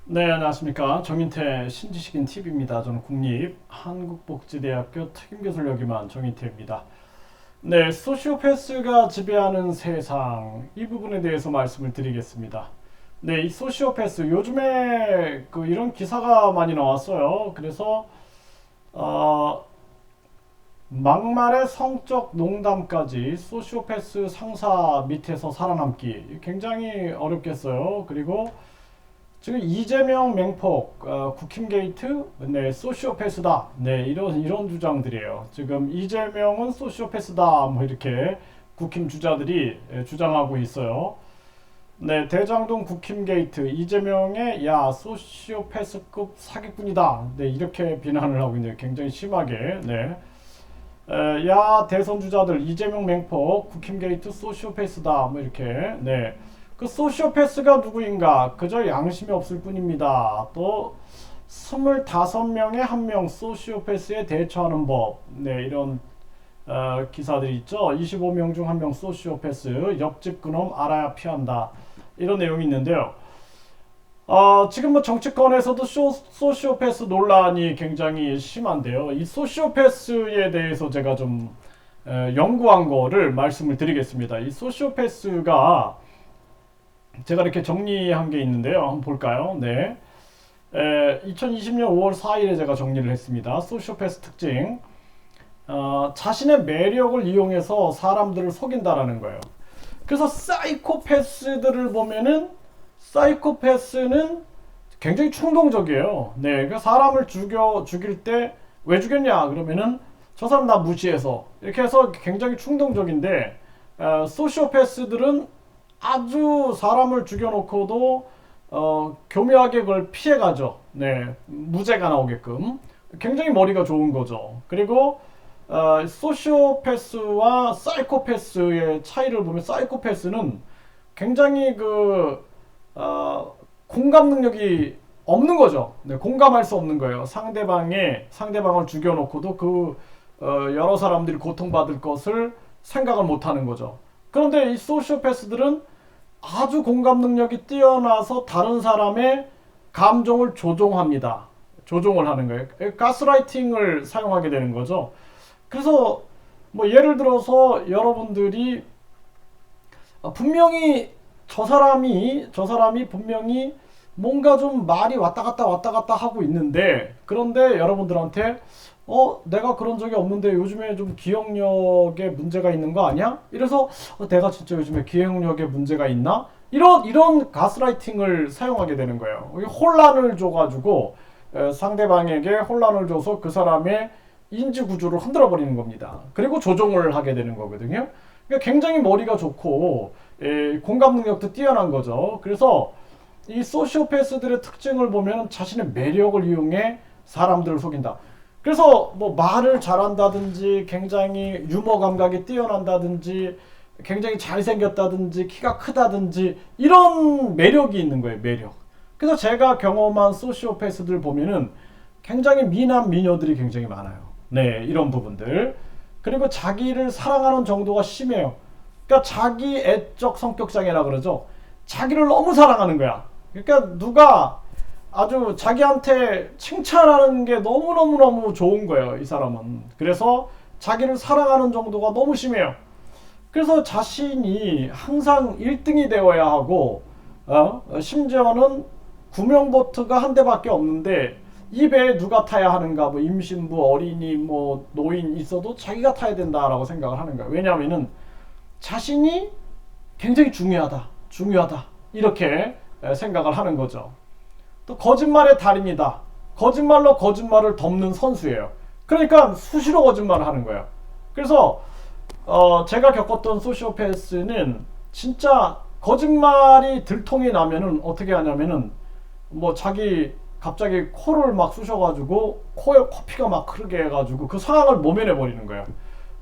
네, 안녕하십니까. 정인태 신지식인 TV입니다. 저는 국립한국복지대학교 특임교수를 역임한 정인태입니다. 네, 소시오패스가 지배하는 세상, 이 부분에 대해서 말씀을 드리겠습니다. 네, 이 소시오패스, 요즘에 이런 기사가 많이 나왔어요. 그래서 어, 막말의 성적 농담까지 소시오패스 상사 밑에서 살아남기 굉장히 어렵겠어요. 그리고 지금 이재명 맹폭, 국힘 게이트, 네, 소시오패스다. 네, 이런 주장들이에요. 지금 이재명은 소시오패스다. 뭐 이렇게 국힘 주자들이 주장하고 있어요. 네, 대장동 국힘 게이트, 이재명의 야, 소시오패스급 사기꾼이다. 네, 이렇게 비난을 하고 있네요. 굉장히 심하게. 네. 야, 대선 주자들, 이재명 맹폭, 국힘 게이트, 소시오패스다. 뭐 이렇게. 네. 그 소시오패스가 누구인가? 그저 양심이 없을 뿐입니다. 또 25명에 1명 소시오패스에 대처하는 법. 네, 이런 기사들이 있죠. 25명 중 1명 소시오패스, 옆집 그놈 알아야 피한다. 이런 내용이 있는데요. 지금 뭐 정치권에서도 소시오패스 논란이 굉장히 심한데요. 이 소시오패스에 대해서 제가 좀 연구한 거를 말씀을 드리겠습니다. 이 소시오패스가 제가 이렇게 정리한 게 있는데요. 한번 볼까요? 네. 2020년 5월 4일에 제가 정리를 했습니다. 소시오패스 특징. 자신의 매력을 이용해서 사람들을 속인다라는 거예요. 그래서 사이코패스들을 보면은 사이코패스는 굉장히 충동적이에요. 네. 그러니까 사람을 죽일 때 왜 죽였냐? 그러면은 저 사람 나 무시해서 이렇게 해서 굉장히 충동적인데 소시오패스들은 아주 사람을 죽여놓고도 교묘하게 그걸 피해가죠. 네, 무죄가 나오게끔 굉장히 머리가 좋은 거죠. 그리고 소시오패스와 사이코패스의 차이를 보면 사이코패스는 굉장히 공감 능력이 없는 거죠. 네, 공감할 수 없는 거예요. 상대방을 죽여놓고도 여러 사람들이 고통받을 것을 생각을 못하는 거죠. 그런데 이 소시오패스들은 아주 공감 능력이 뛰어나서 다른 사람의 감정을 조종합니다. 조종을 하는 거예요. 가스라이팅을 사용하게 되는 거죠. 그래서 뭐 예를 들어서 여러분들이 분명히 저 사람이 분명히 뭔가 좀 말이 왔다 갔다 하고 있는데, 그런데 여러분들한테 내가 그런 적이 없는데 요즘에 좀 기억력에 문제가 있는 거 아니야? 이래서 내가 진짜 요즘에 기억력에 문제가 있나? 이런 가스라이팅을 사용하게 되는 거예요. 혼란을 줘가지고 상대방에게 혼란을 줘서 그 사람의 인지 구조를 흔들어 버리는 겁니다. 그리고 조종을 하게 되는 거거든요. 그러니까 굉장히 머리가 좋고 공감 능력도 뛰어난 거죠. 그래서 이 소시오패스들의 특징을 보면 자신의 매력을 이용해 사람들을 속인다. 그래서 뭐 말을 잘한다든지 굉장히 유머 감각이 뛰어난다든지 굉장히 잘생겼다든지 키가 크다든지 이런 매력이 있는 거예요. 매력. 그래서 제가 경험한 소시오패스들 보면은 굉장히 미남 미녀들이 굉장히 많아요. 네, 이런 부분들. 그리고 자기를 사랑하는 정도가 심해요. 그러니까 자기 애적 성격 장애라 그러죠. 자기를 너무 사랑하는 거야. 그러니까 누가 아주 자기한테 칭찬하는 게 너무너무너무 좋은 거예요, 이 사람은. 그래서 자기를 사랑하는 정도가 너무 심해요. 그래서 자신이 항상 1등이 되어야 하고, 심지어는 구명보트가 한 대밖에 없는데, 이 배에 누가 타야 하는가, 뭐 임신부, 어린이, 뭐 노인 있어도 자기가 타야 된다라고 생각을 하는 거예요. 왜냐하면은 자신이 굉장히 중요하다. 이렇게 생각을 하는 거죠. 또 거짓말의 달인이다. 거짓말로 거짓말을 덮는 선수예요. 그러니까 수시로 거짓말을 하는 거예요. 그래서 제가 겪었던 소시오패스는 진짜 거짓말이 들통이 나면은 어떻게 하냐면은 뭐 자기 갑자기 코를 막 쑤셔가지고 코에 코피가 막 흐르게 해가지고 그 상황을 모면해 버리는 거예요.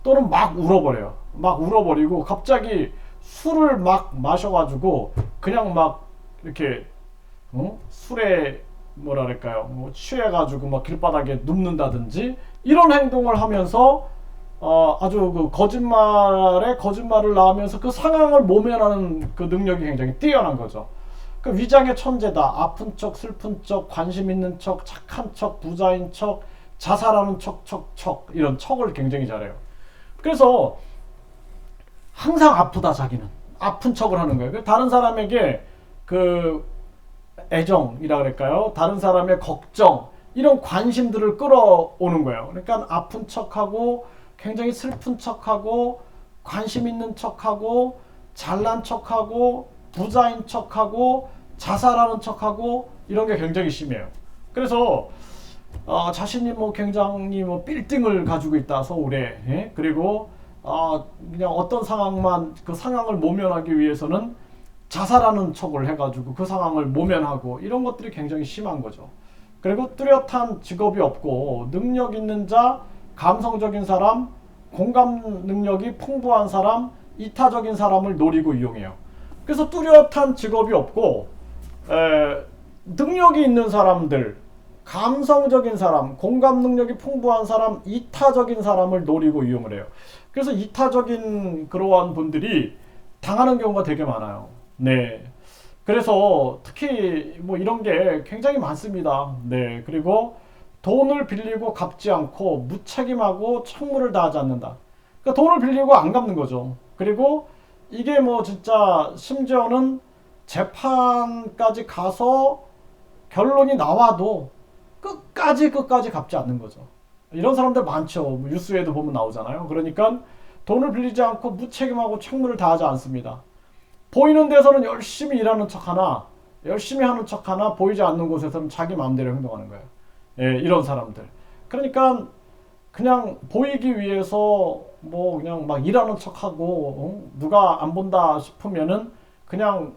또는 막 울어버려요. 막 울어버리고 갑자기 술을 막 마셔가지고 그냥 막 이렇게 술에 뭐랄까요, 뭐 취해가지고 막 길바닥에 눕는다든지 이런 행동을 하면서 아주 그 거짓말에 거짓말을 낳으면서 그 상황을 모면하는 그 능력이 굉장히 뛰어난 거죠. 그 위장의 천재다. 아픈 척, 슬픈 척, 관심 있는 척, 착한 척, 부자인 척, 자살하는 척 이런 척을 굉장히 잘해요. 그래서 항상 아프다 자기는 아픈 척을 하는 거예요. 다른 사람에게 그 애정이라 그럴까요? 다른 사람의 걱정 이런 관심들을 끌어오는 거예요. 그러니까 아픈 척하고 굉장히 슬픈 척하고 관심 있는 척하고 잘난 척하고 부자인 척하고 자살하는 척하고 이런 게 굉장히 심해요. 그래서 자신이 뭐 굉장히 뭐 빌딩을 가지고 있다 서울에 예? 그리고 그냥 어떤 상황만 그 상황을 모면하기 위해서는 자살하는 척을 해가지고 그 상황을 모면하고 이런 것들이 굉장히 심한 거죠. 그리고 뚜렷한 직업이 없고 능력 있는 자, 감성적인 사람, 공감 능력이 풍부한 사람, 이타적인 사람을 노리고 이용해요. 그래서 뚜렷한 직업이 없고 능력이 있는 사람들, 감성적인 사람, 공감 능력이 풍부한 사람, 이타적인 사람을 노리고 이용을 해요. 그래서 이타적인 그러한 분들이 당하는 경우가 되게 많아요. 네. 그래서 특히 뭐 이런 게 굉장히 많습니다. 네. 그리고 돈을 빌리고 갚지 않고 무책임하고 책무를 다하지 않는다. 그러니까 돈을 빌리고 안 갚는 거죠. 그리고 이게 뭐 진짜 심지어는 재판까지 가서 결론이 나와도 끝까지 갚지 않는 거죠. 이런 사람들 많죠. 뭐 뉴스에도 보면 나오잖아요. 그러니까 돈을 빌리지 않고 무책임하고 책무를 다하지 않습니다. 보이는 데서는 열심히 일하는 척하나 열심히 하는 척하나 보이지 않는 곳에서는 자기 마음대로 행동하는 거예요. 예, 이런 사람들. 그러니까 그냥 보이기 위해서 뭐 그냥 막 일하는 척하고 누가 안 본다 싶으면은 그냥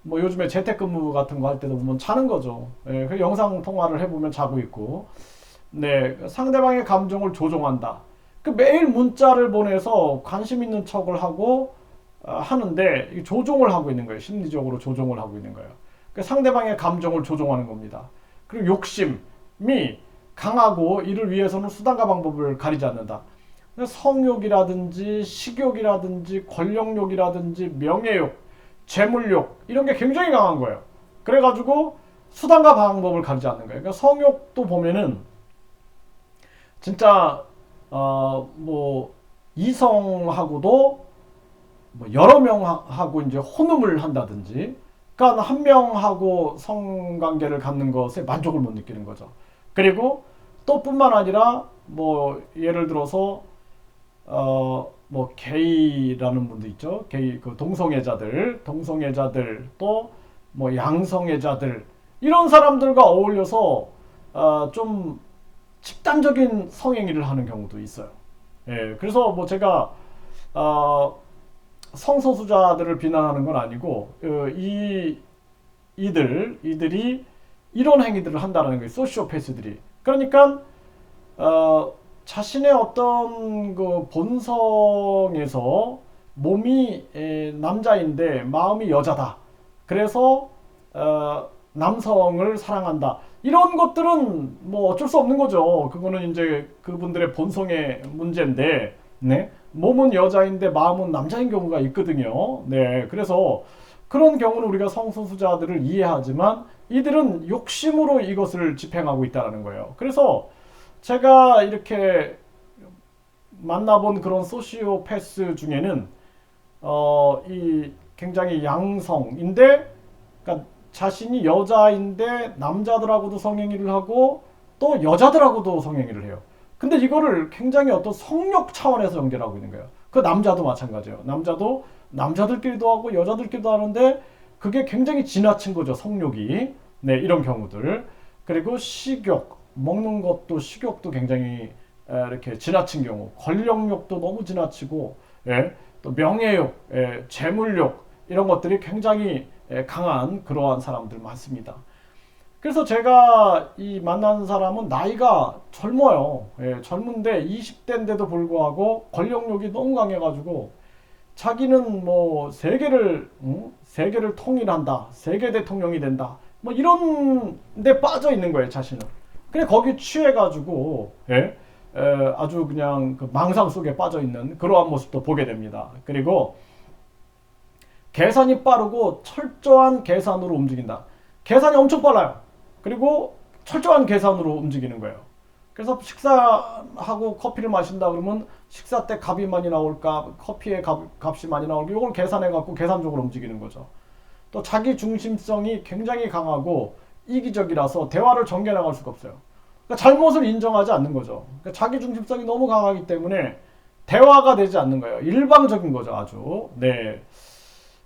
뭐 요즘에 재택근무 같은 거 할 때도 보면 자는 거죠. 예, 그 영상 통화를 해보면 자고 있고, 네 상대방의 감정을 조종한다. 그 매일 문자를 보내서 관심 있는 척을 하고 하는데 조종을 하고 있는 거예요. 심리적으로 조종을 하고 있는 거예요. 그 상대방의 감정을 조종하는 겁니다. 그리고 욕심이 강하고 이를 위해서는 수단과 방법을 가리지 않는다. 성욕이라든지 식욕이라든지 권력욕이라든지 명예욕, 재물욕 이런 게 굉장히 강한 거예요. 그래가지고 수단과 방법을 가리지 않는 거예요. 그러니까 성욕도 보면은 진짜 뭐 이성하고도 뭐 여러 명하고 이제 혼음을 한다든지, 그러니까 한 명하고 성관계를 갖는 것에 만족을 못 느끼는 거죠. 그리고 또 뿐만 아니라 뭐 예를 들어서 뭐 게이라는 분도 있죠. 게이 그 동성애자들 또 뭐 양성애자들 이런 사람들과 어울려서 좀 집단적인 성행위를 하는 경우도 있어요. 예, 그래서 뭐 제가 성소수자들을 비난하는 건 아니고 이들이 이런 행위들을 한다는 거예요. 소시오패스들이. 그러니까 자신의 어떤 그 본성에서 몸이 남자인데 마음이 여자다. 그래서 남성을 사랑한다. 이런 것들은 뭐 어쩔 수 없는 거죠. 그거는 이제 그분들의 본성의 문제인데, 네. 몸은 여자인데 마음은 남자인 경우가 있거든요. 네. 그래서 그런 경우는 우리가 성소수자들을 이해하지만 이들은 욕심으로 이것을 집행하고 있다는 거예요. 그래서 제가 이렇게 만나본 그런 소시오패스 중에는 이 굉장히 양성인데, 그러니까 자신이 여자인데 남자들하고도 성행위를 하고 또 여자들하고도 성행위를 해요. 근데 이거를 굉장히 어떤 성욕 차원에서 연결하고 있는 거예요. 그 남자도 마찬가지예요. 남자도 남자들끼리도 하고 여자들끼리도 하는데 그게 굉장히 지나친 거죠. 성욕이. 네, 이런 경우들. 그리고 식욕, 먹는 것도 식욕도 굉장히 이렇게 지나친 경우, 권력욕도 너무 지나치고, 예, 또 명예욕, 재물욕 이런 것들이 굉장히 강한 그러한 사람들 많습니다. 그래서 제가 이 만나는 사람은 나이가 젊어요. 예, 젊은데 20대인데도 불구하고 권력욕이 너무 강해가지고 자기는 뭐 세계를 통일한다, 세계 대통령이 된다, 뭐 이런 데 빠져 있는 거예요, 자신은. 그래 거기 취해가지고 아주 그냥 그 망상 속에 빠져 있는 그러한 모습도 보게 됩니다. 그리고 계산이 빠르고 철저한 계산으로 움직인다. 계산이 엄청 빨라요. 그리고 철저한 계산으로 움직이는 거예요. 그래서 식사하고 커피를 마신다 그러면 식사 때 값이 많이 나올까, 커피의 값이 많이 나올까, 이걸 계산해 갖고 계산적으로 움직이는 거죠. 또 자기 중심성이 굉장히 강하고 이기적이라서 대화를 전개 나갈 수가 없어요. 그러니까 잘못을 인정하지 않는 거죠. 그러니까 자기 중심성이 너무 강하기 때문에 대화가 되지 않는 거예요. 일방적인 거죠, 아주. 네.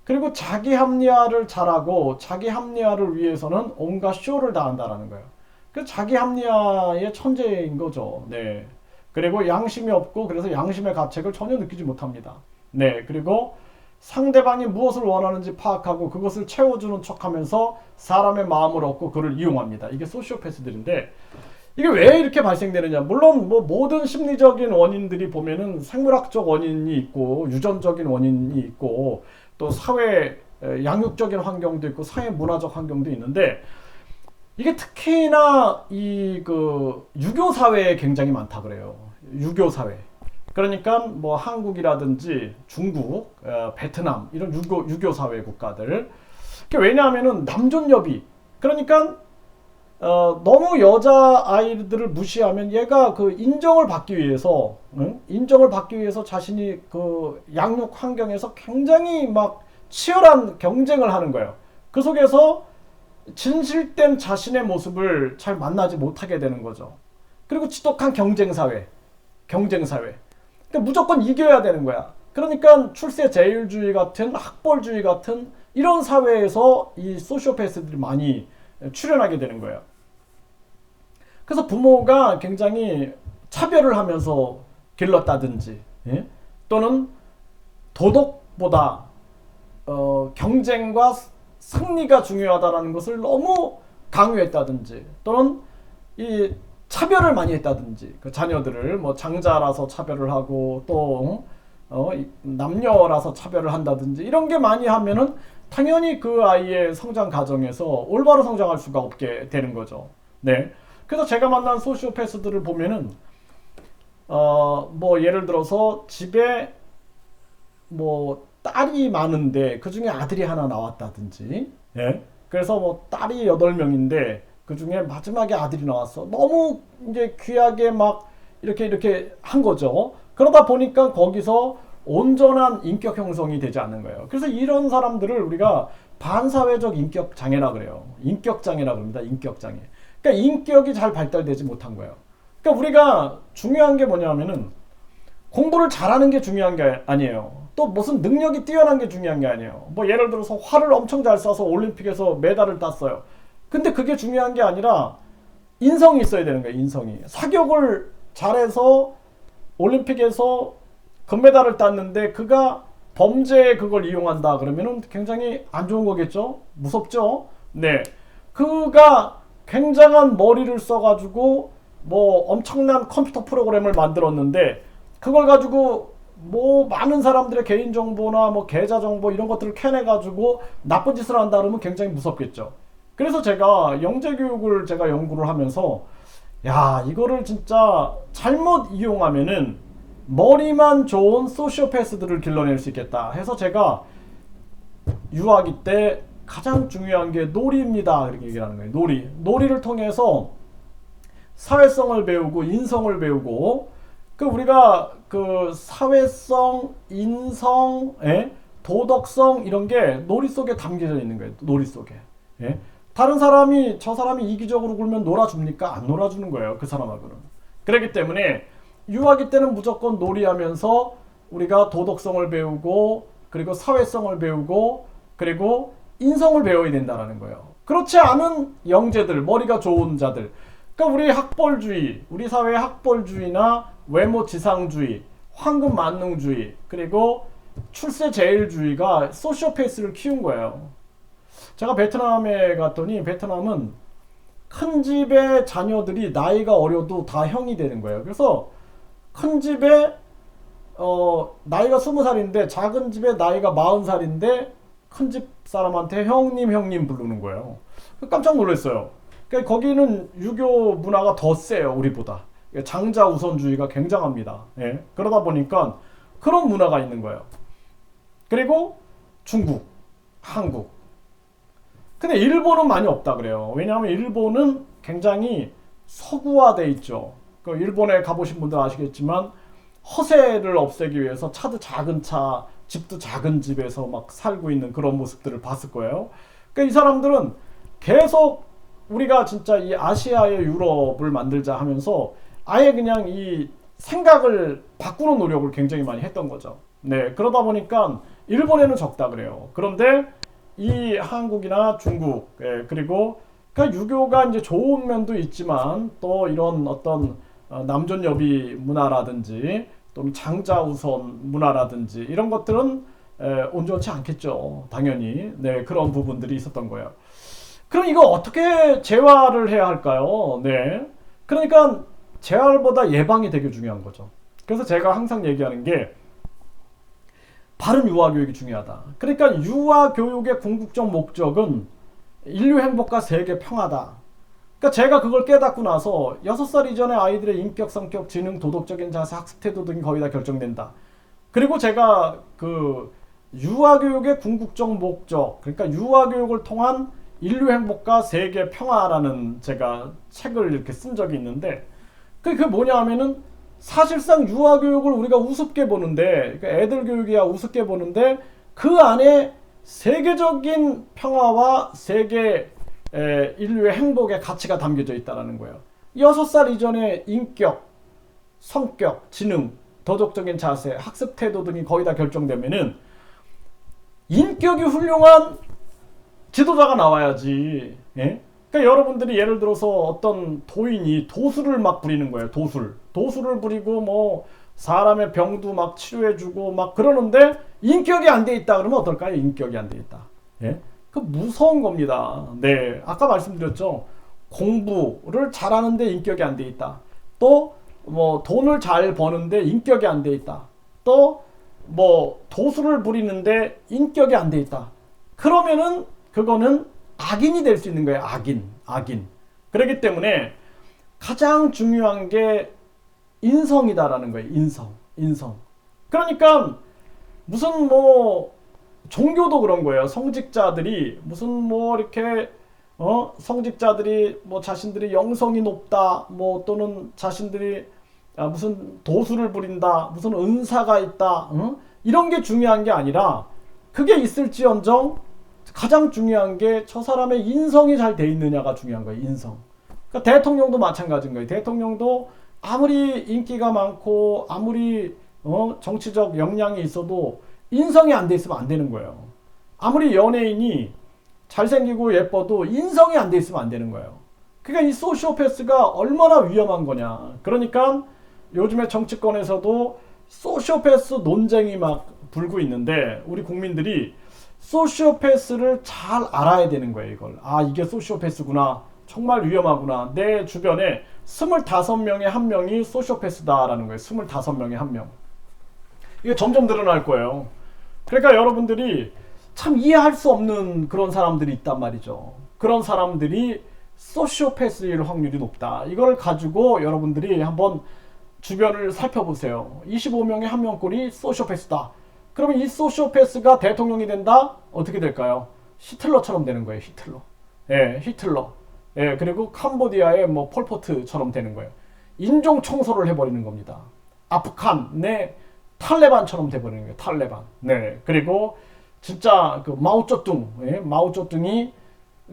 그리고 자기 합리화를 잘하고 자기 합리화를 위해서는 온갖 쇼를 다 한다라는 거예요. 그 자기 합리화의 천재인 거죠. 네. 그리고 양심이 없고 그래서 양심의 가책을 전혀 느끼지 못합니다. 네. 그리고 상대방이 무엇을 원하는지 파악하고 그것을 채워주는 척하면서 사람의 마음을 얻고 그를 이용합니다. 이게 소시오패스들인데 이게 왜 이렇게 발생되느냐? 물론 뭐 모든 심리적인 원인들이 보면은 생물학적 원인이 있고 유전적인 원인이 있고 또 사회 양육적인 환경도 있고 사회 문화적 환경도 있는데 이게 특히나 이 그 유교 사회에 굉장히 많다 그래요. 유교 사회. 그러니까 뭐 한국이라든지 중국, 베트남 이런 유교 사회 국가들. 왜냐하면은 남존여비. 그러니까 너무 여자 아이들을 무시하면 얘가 그 인정을 받기 위해서, 인정을 받기 위해서 자신이 그 양육 환경에서 굉장히 막 치열한 경쟁을 하는 거예요. 그 속에서 진실된 자신의 모습을 잘 만나지 못하게 되는 거죠. 그리고 지독한 경쟁사회. 그러니까 무조건 이겨야 되는 거야. 그러니까 출세 제일주의 같은 학벌주의 같은 이런 사회에서 이 소시오패스들이 많이 출현하게 되는 거예요. 그래서 부모가 굉장히 차별을 하면서 길렀다든지, 예? 또는 도덕보다 경쟁과 승리가 중요하다는 것을 너무 강요했다든지, 또는 이 차별을 많이 했다든지, 그 자녀들을 뭐 장자라서 차별을 하고 또 남녀라서 차별을 한다든지 이런 게 많이 하면은 당연히 그 아이의 성장 과정에서 올바로 성장할 수가 없게 되는 거죠. 네. 그래서 제가 만난 소시오패스들을 보면은 뭐 예를 들어서 집에 뭐 딸이 많은데 그 중에 아들이 하나 나왔다든지, 예. 그래서 뭐 딸이 8명인데 그 중에 마지막에 아들이 나왔어. 너무 이제 귀하게 막 이렇게 한 거죠. 그러다 보니까 거기서 온전한 인격 형성이 되지 않는 거예요. 그래서 이런 사람들을 우리가 반사회적 인격 장애라 그래요. 인격 장애라 그럽니다. 인격 장애. 그러니까 인격이 잘 발달되지 못한 거예요. 그러니까 우리가 중요한 게 뭐냐면은 공부를 잘하는 게 중요한 게 아니에요. 또 무슨 능력이 뛰어난 게 중요한 게 아니에요. 뭐 예를 들어서 활을 엄청 잘 쏴서 올림픽에서 메달을 땄어요. 근데 그게 중요한 게 아니라 인성이 있어야 되는 거예요. 인성이. 사격을 잘해서 올림픽에서 금메달을 땄는데 그가 범죄에 그걸 이용한다 그러면은 굉장히 안 좋은 거겠죠? 무섭죠? 네. 그가 굉장한 머리를 써가지고 뭐 엄청난 컴퓨터 프로그램을 만들었는데 그걸 가지고 뭐 많은 사람들의 개인정보나 뭐 계좌정보 이런 것들을 캐내가지고 나쁜 짓을 한다 그러면 굉장히 무섭겠죠. 그래서 제가 영재교육을 제가 연구를 하면서 야 이거를 진짜 잘못 이용하면은 머리만 좋은 소시오패스들을 길러낼 수 있겠다 해서 제가 유아기 때 가장 중요한 게 놀이입니다 이렇게 얘기를 하는 거예요. 놀이를 통해서 사회성을 배우고 인성을 배우고 그 우리가 그 사회성, 인성, 도덕성 이런 게 놀이 속에 담겨져 있는 거예요. 놀이 속에. 예? 다른 사람이 저 사람이 이기적으로 굴면 놀아줍니까? 안 놀아주는 거예요. 그 사람하고는. 그렇기 때문에 유아기 때는 무조건 놀이하면서 우리가 도덕성을 배우고 그리고 사회성을 배우고 그리고 인성을 배워야 된다는 거예요. 그렇지 않은 영재들, 머리가 좋은 자들. 그러니까 우리 학벌주의, 우리 사회의 학벌주의나 외모지상주의, 황금만능주의, 그리고 출세제일주의가 소시오패스를 키운 거예요. 제가 베트남에 갔더니 베트남은 큰 집의 자녀들이 나이가 어려도 다 형이 되는 거예요. 그래서 큰 집에 나이가 20살인데 작은 집에 나이가 40살인데 큰 집 사람한테 형님 부르는 거예요. 깜짝 놀랐어요. 그러니까 거기는 유교 문화가 더 세요. 우리보다. 장자 우선주의가 굉장합니다. 예. 그러다 보니까 그런 문화가 있는 거예요. 그리고 중국. 한국. 근데 일본은 많이 없다 그래요. 왜냐하면 일본은 굉장히 서구화돼 있죠. 그 일본에 가보신 분들 아시겠지만 허세를 없애기 위해서 차도 작은 차, 집도 작은 집에서 막 살고 있는 그런 모습들을 봤을 거예요. 그러니까 이 사람들은 계속 우리가 진짜 이 아시아의 유럽을 만들자 하면서 아예 그냥 이 생각을 바꾸는 노력을 굉장히 많이 했던 거죠. 네, 그러다 보니까 일본에는 적다 그래요. 그런데 이 한국이나 중국, 예, 그리고 그러니까 유교가 이제 좋은 면도 있지만 또 이런 어떤 남존여비 문화라든지 또는 장자우선 문화라든지 이런 것들은 온전치 않겠죠. 당연히. 네, 그런 부분들이 있었던 거예요. 그럼 이거 어떻게 재활을 해야 할까요? 네. 그러니까 재활보다 예방이 되게 중요한 거죠. 그래서 제가 항상 얘기하는 게 바른 유아 교육이 중요하다. 그러니까 유아 교육의 궁극적 목적은 인류 행복과 세계 평화다. 그러니까 제가 그걸 깨닫고 나서 6살 이전의 아이들의 인격, 성격, 지능, 도덕적인 자세, 학습 태도 등이 거의 다 결정된다. 그리고 제가 그 유아 교육의 궁극적 목적, 그러니까 유아 교육을 통한 인류 행복과 세계 평화라는 제가 책을 이렇게 쓴 적이 있는데 그게 뭐냐 하면은 사실상 유아 교육을 우리가 우습게 보는데 그러니까 애들 교육이야 우습게 보는데 그 안에 세계적인 평화와 세계 인류의 행복의 가치가 담겨져 있다는 거예요. 6살 이전의 인격, 성격, 지능, 도덕적인 자세, 학습 태도 등이 거의 다 결정되면은 인격이 훌륭한 지도자가 나와야지. 예? 그러니까 여러분들이 예를 들어서 어떤 도인이 도수를 막 부리는 거예요. 도수를 부리고 뭐 사람의 병도 막 치료해주고 막 그러는데 인격이 안 돼 있다 그러면 어떨까요? 인격이 안 돼 있다. 예? 그 무서운 겁니다. 네, 아까 말씀드렸죠. 공부를 잘하는데 인격이 안 돼 있다. 또 뭐 돈을 잘 버는데 인격이 안 돼 있다. 또 뭐 도수를 부리는데 인격이 안 돼 있다. 그러면은 그거는 악인이 될 수 있는 거예요. 악인. 그렇기 때문에 가장 중요한 게 인성이다라는 거예요. 인성. 그러니까 무슨 뭐 종교도 그런 거예요. 성직자들이 무슨 뭐 이렇게 성직자들이 뭐 자신들이 영성이 높다, 뭐 또는 자신들이 무슨 도수를 부린다, 무슨 은사가 있다, 이런 게 중요한 게 아니라 그게 있을지언정 가장 중요한 게 저 사람의 인성이 잘 돼 있느냐가 중요한 거예요. 인성. 그러니까 대통령도 마찬가지인 거예요. 대통령도 아무리 인기가 많고 아무리 정치적 역량이 있어도 인성이 안 돼 있으면 안 되는 거예요. 아무리 연예인이 잘생기고 예뻐도 인성이 안 돼 있으면 안 되는 거예요. 그러니까 이 소시오패스가 얼마나 위험한 거냐. 그러니까 요즘에 정치권에서도 소시오패스 논쟁이 막 불고 있는데 우리 국민들이 소시오패스를 잘 알아야 되는 거예요. 이걸. 아, 이게 소시오패스구나. 정말 위험하구나. 내 주변에 25명에 1명이 소시오패스다라는 거예요. 25명에 1명. 이게 점점 늘어날 거예요. 그러니까 여러분들이 참 이해할 수 없는 그런 사람들이 있단 말이죠. 그런 사람들이 소시오패스일 확률이 높다. 이걸 가지고 여러분들이 한번 주변을 살펴보세요. 25명에 1명꼴이 소시오패스다. 그러면 이 소시오패스가 대통령이 된다? 어떻게 될까요? 히틀러처럼 되는 거예요. 히틀러. 예, 히틀러. 예, 그리고 캄보디아의 뭐 폴포트처럼 되는 거예요. 인종 청소를 해버리는 겁니다. 아프간의 탈레반처럼 돼버리는 거예요. 탈레반. 네. 그리고 진짜 그 마오쩌둥, 예? 마오쩌둥이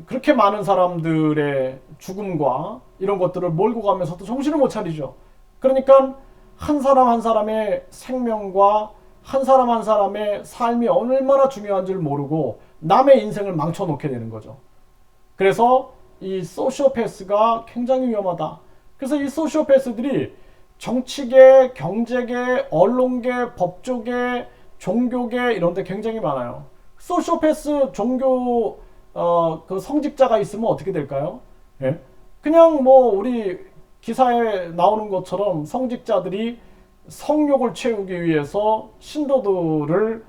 그렇게 많은 사람들의 죽음과 이런 것들을 몰고 가면서도 정신을 못 차리죠. 그러니까 한 사람 한 사람의 생명과 한 사람 한 사람의 삶이 얼마나 중요한지를 모르고 남의 인생을 망쳐놓게 되는 거죠. 그래서 이 소시오패스가 굉장히 위험하다. 그래서 이 소시오패스들이 정치계, 경제계, 언론계, 법조계, 종교계 이런 데 굉장히 많아요. 소시오패스 종교 그 성직자가 있으면 어떻게 될까요? 예? 그냥 뭐 우리 기사에 나오는 것처럼 성직자들이 성욕을 채우기 위해서 신도들을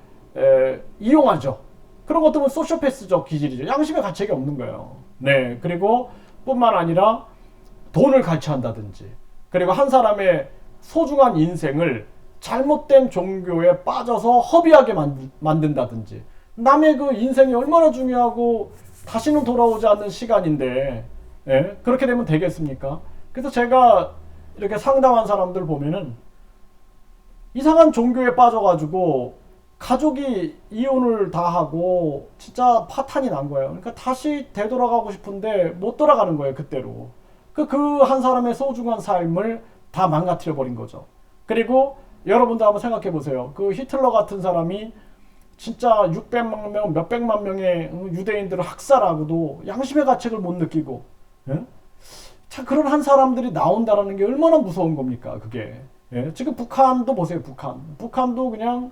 이용하죠. 그런 것들은 소시오패스적 기질이죠. 양심의 가책이 없는 거예요. 네. 그리고 뿐만 아니라 돈을 갈취한다든지 그리고 한 사람의 소중한 인생을 잘못된 종교에 빠져서 허비하게 만든다든지 남의 그 인생이 얼마나 중요하고 다시는 돌아오지 않는 시간인데, 예? 그렇게 되면 되겠습니까? 그래서 제가 이렇게 상담한 사람들 보면은 이상한 종교에 빠져가지고 가족이 이혼을 다 하고 진짜 파탄이 난 거예요. 그러니까 다시 되돌아가고 싶은데 못 돌아가는 거예요, 그때로. 그 한 사람의 소중한 삶을 다 망가뜨려 버린 거죠. 그리고 여러분도 한번 생각해 보세요. 그 히틀러 같은 사람이 진짜 600만 명, 몇백만 명의 유대인들을 학살하고도 양심의 가책을 못 느끼고, 예? 참 그런 한 사람들이 나온다라는 게 얼마나 무서운 겁니까, 그게. 예? 지금 북한도 보세요, 북한도 그냥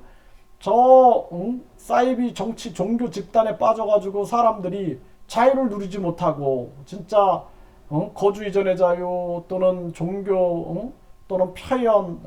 사이비 정치 종교 집단에 빠져가지고 사람들이 자유를 누리지 못하고 진짜 거주 이전의 자유 또는 종교 또는 표현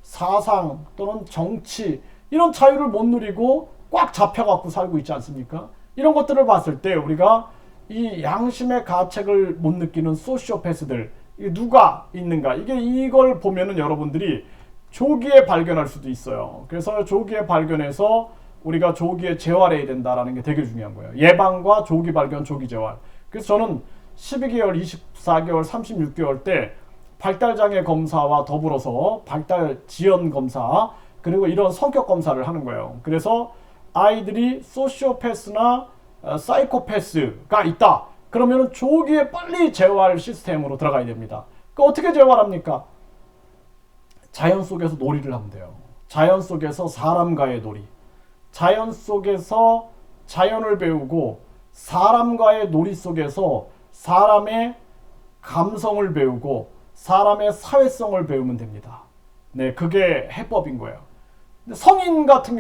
사상 또는 정치 이런 자유를 못 누리고 꽉 잡혀갖고 살고 있지 않습니까? 이런 것들을 봤을 때 우리가 이 양심의 가책을 못 느끼는 소시오패스들 이게 누가 있는가 이걸 보면은 여러분들이 조기에 발견할 수도 있어요. 그래서 조기에 발견해서 우리가 조기에 재활해야 된다라는 게 되게 중요한 거예요. 예방과 조기 발견, 조기 재활. 그래서 저는 12개월, 24개월, 36개월 때 발달장애 검사와 더불어서 발달 지연 검사 그리고 이런 성격 검사를 하는 거예요. 그래서 아이들이 소시오패스나 사이코패스가 있다. 그러면 조기에 빨리 재활 시스템으로 들어가야 됩니다. 어떻게 재활합니까? 자연 속에서 놀이를 하면 돼요. 자연 속에서 사람과의 놀이. 자연 속에서 자연을 배우고 사람과의 놀이 속에서 사람의 감성을 배우고 사람의 사회성을 배우면 됩니다. 네, 그게 해법인 거예요. 근데 성인 같은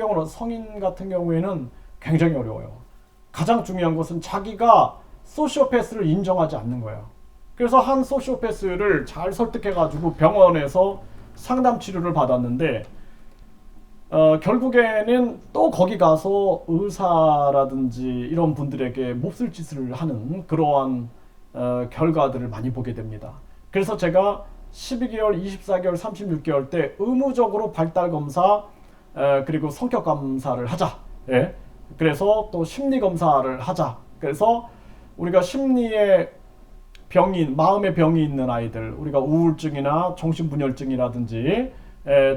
경우에는 굉장히 어려워요. 가장 중요한 것은 자기가 소시오패스를 인정하지 않는 거예요. 그래서 한 소시오패스를 잘 설득해가지고 병원에서 상담 치료를 받았는데 결국에는 또 거기 가서 의사라든지 이런 분들에게 몹쓸 짓을 하는 그러한 결과들을 많이 보게 됩니다. 그래서 제가 12개월, 24개월, 36개월 때 의무적으로 발달검사 그리고 성격검사를 하자. 예? 그래서 또 심리검사를 하자. 그래서 우리가 심리의 마음의 병이 있는 아이들, 우리가 우울증이나 정신분열증이라든지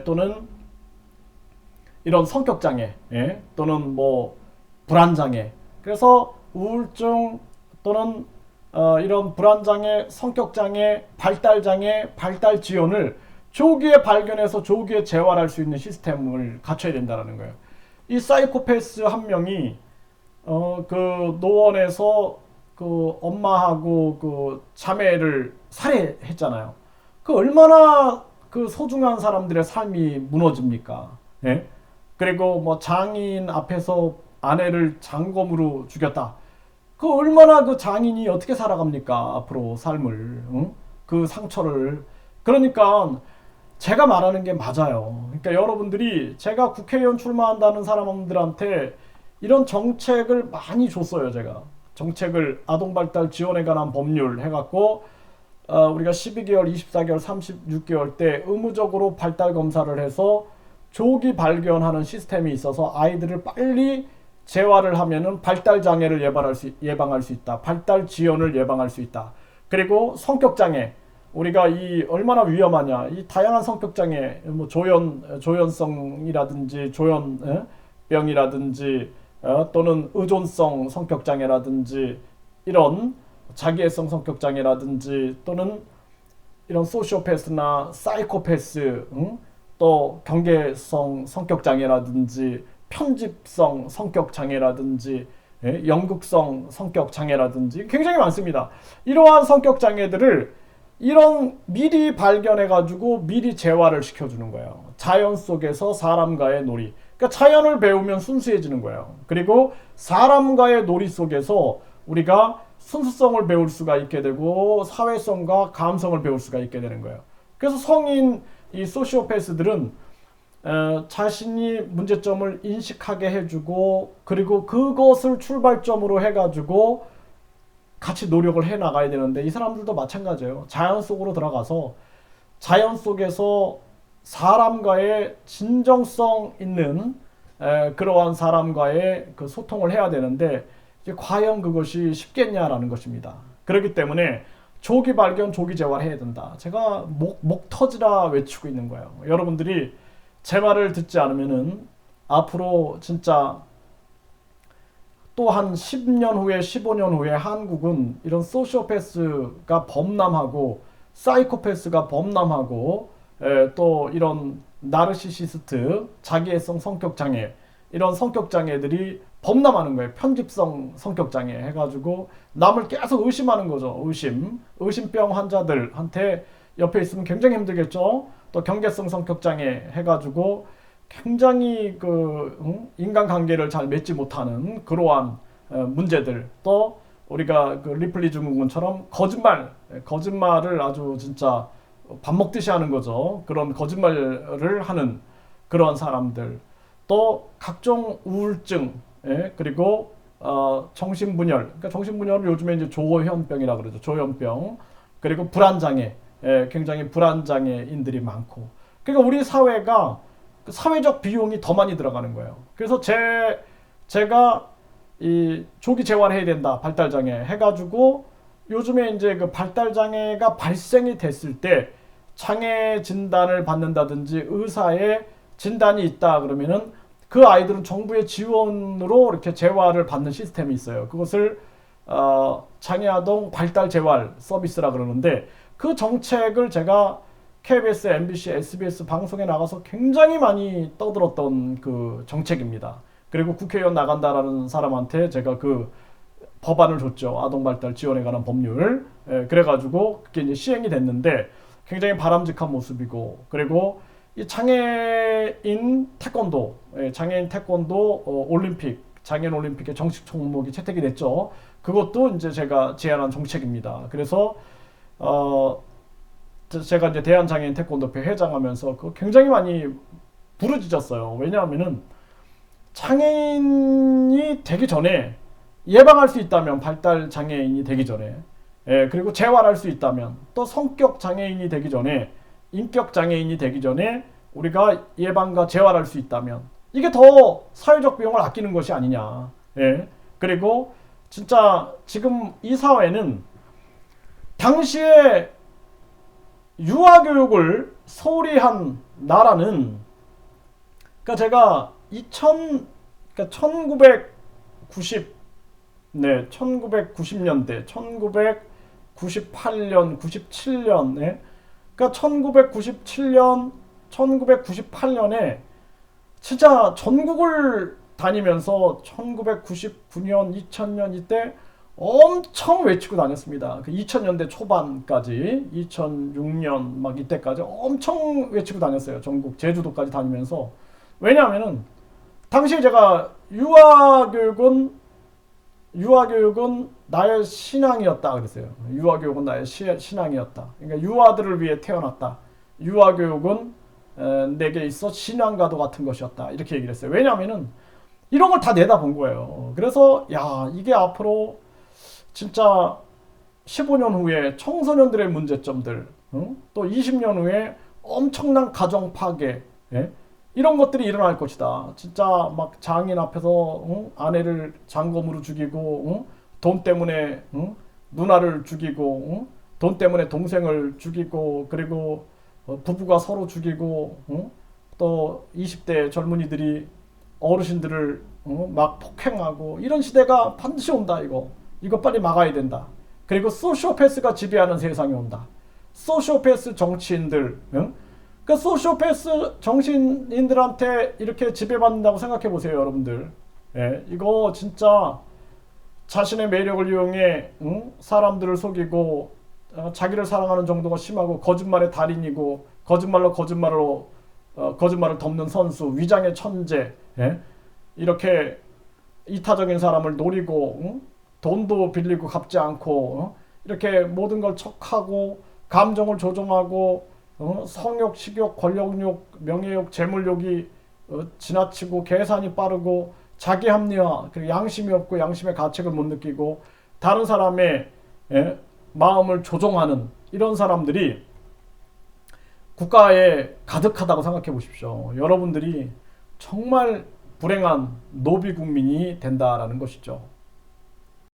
또는 이런 성격장애 또는 뭐 불안장애 그래서 우울증 또는 이런 불안장애, 성격장애, 발달장애, 발달지연을 조기에 발견해서 조기에 재활할 수 있는 시스템을 갖춰야 된다는 거예요. 이 사이코패스 한 명이 그 노원에서 그 엄마하고 그 자매를 살해했잖아요. 그 얼마나 그 소중한 사람들의 삶이 무너집니까? 예? 그리고 뭐 장인 앞에서 아내를 장검으로 죽였다. 그 얼마나 그 장인이 어떻게 살아갑니까? 앞으로 삶을 그 상처를. 그러니까 제가 말하는 게 맞아요. 그러니까 여러분들이 제가 국회의원 출마한다는 사람들한테 이런 정책을 많이 줬어요. 제가 정책을 아동발달 지원에 관한 법률 해갖고 우리가 12개월, 24개월, 36개월 때 의무적으로 발달 검사를 해서 조기 발견하는 시스템이 있어서 아이들을 빨리 재활을 하면은 발달 장애를 예방할 수 있다. 발달 지연을 예방할 수 있다. 그리고 성격 장애 우리가 이 얼마나 위험하냐. 이 다양한 성격 장애 뭐 조현성이라든지 조현병이라든지 또는 의존성 성격 장애라든지 이런 자기애성 성격 장애라든지 또는 이런 소시오패스나 사이코패스 또 경계성 성격 장애라든지 편집성 성격 장애라든지 연극성 성격 장애라든지 굉장히 많습니다. 이러한 성격 장애들을 이런 미리 발견해 가지고 미리 재활을 시켜주는 거예요. 자연 속에서 사람과의 놀이. 그러니까 자연을 배우면 순수해지는 거예요. 그리고 사람과의 놀이 속에서 우리가 순수성을 배울 수가 있게 되고 사회성과 감성을 배울 수가 있게 되는 거예요. 그래서 성인 이 소시오패스들은 자신이 문제점을 인식하게 해주고 그리고 그것을 출발점으로 해가지고 같이 노력을 해 나가야 되는데 이 사람들도 마찬가지예요. 자연 속으로 들어가서 자연 속에서 사람과의 진정성 있는 그러한 사람과의 그 소통을 해야 되는데 이제 과연 그것이 쉽겠냐라는 것입니다. 그렇기 때문에 조기 발견, 조기 재활해야 된다. 제가 목 터지라 외치고 있는 거예요. 여러분들이 제 말을 듣지 않으면은 앞으로 진짜 또 한 10년 후에 15년 후에 한국은 이런 소시오패스가 범람하고 사이코패스가 범람하고 또 이런 나르시시스트, 자기애성 성격장애 이런 성격장애들이 범람하는 거예요. 편집성 성격장애 해가지고 남을 계속 의심하는 거죠. 의심병 환자들한테 옆에 있으면 굉장히 힘들겠죠. 또 경계성 성격장애 해가지고 굉장히 인간관계를 잘 맺지 못하는 그러한 문제들, 또 우리가 그 리플리 증후군처럼 거짓말을 아주 진짜 밥 먹듯이 하는 거죠. 그런 거짓말을 하는 그러한 사람들, 또 각종 우울증, 그리고 정신분열, 그러니까 정신분열을 요즘에 이제 조현병이라 그러죠. 조현병, 그리고 불안장애, 굉장히 불안장애인들이 많고, 그러니까 우리 사회가 사회적 비용이 더 많이 들어가는 거예요. 그래서 제가 이 조기 재활해야 된다, 발달장애 해가지고 요즘에 이제 그 발달장애가 발생이 됐을 때 장애 진단을 받는다든지 의사의 진단이 있다 그러면은 그 아이들은 정부의 지원으로 이렇게 재활을 받는 시스템이 있어요. 그것을 장애아동 발달 재활 서비스라 그러는데, 그 정책을 제가 KBS, MBC, SBS 방송에 나가서 굉장히 많이 떠들었던 그 정책입니다. 그리고 국회의원 나간다라는 사람한테 제가 그 법안을 줬죠. 아동발달 지원에 관한 법률. 그래가지고 그게 이제 시행이 됐는데 굉장히 바람직한 모습이고, 그리고 이 장애인 태권도, 올림픽, 장애인 올림픽의 정식 종목이 채택이 됐죠. 그것도 이제 제가 제안한 정책입니다. 그래서 제가 이제 대한장애인 태권도회 회장하면서 그거 굉장히 많이 부르짖었어요. 왜냐하면은 장애인이 되기 전에 예방할 수 있다면, 발달 장애인이 되기 전에, 그리고 재활할 수 있다면, 또 성격 장애인이 되기 전에, 인격 장애인이 되기 전에 우리가 예방과 재활할 수 있다면 이게 더 사회적 비용을 아끼는 것이 아니냐. 그리고 진짜 지금 이 사회는 당시에 유아교육을 소홀히 한 나라는, 그러니까 제가 1990년대, 1998년, 97년에, 그러니까 1997년, 1998년에 진짜 전국을 다니면서 1999년, 2000년 이때 엄청 외치고 다녔습니다. 그 2000년대 초반까지, 2006년 막 이때까지 엄청 외치고 다녔어요. 전국 제주도까지 다니면서. 왜냐하면은 당시에 제가 유아교육은 나의 신앙이었다 그랬어요. 유아교육은 나의 신앙이었다. 그러니까 유아들을 위해 태어났다. 유아교육은 내게 있어 신앙과도 같은 것이었다. 이렇게 얘기를 했어요. 왜냐하면은 이런 걸 다 내다본 거예요. 그래서 이게 앞으로 진짜 15년 후에 청소년들의 문제점들, 또 20년 후에 엄청난 가정 파괴, 이런 것들이 일어날 것이다. 진짜 막 장인 앞에서 아내를 장검으로 죽이고, 돈 때문에 누나를 죽이고, 돈 때문에 동생을 죽이고, 그리고 부부가 서로 죽이고, 또 20대 젊은이들이 어르신들을 막 폭행하고, 이런 시대가 반드시 온다. 이거 빨리 막아야 된다. 그리고 소시오패스가 지배하는 세상이 온다. 소시오패스 정치인들, 그러니까 소시오패스 정치인들한테 이렇게 지배받는다고 생각해 보세요, 여러분들. 이거 진짜 자신의 매력을 이용해 사람들을 속이고, 자기를 사랑하는 정도가 심하고, 거짓말의 달인이고, 거짓말을 덮는 선수, 위장의 천재, 이렇게 이타적인 사람을 노리고, 돈도 빌리고 갚지 않고, 이렇게 모든 걸 척하고, 감정을 조종하고, 성욕, 식욕, 권력욕, 명예욕, 재물욕이 지나치고, 계산이 빠르고, 자기 합리화, 그리고 양심이 없고 양심의 가책을 못 느끼고, 다른 사람의 마음을 조종하는 이런 사람들이 국가에 가득하다고 생각해 보십시오. 여러분들이 정말 불행한 노비 국민이 된다라는 것이죠.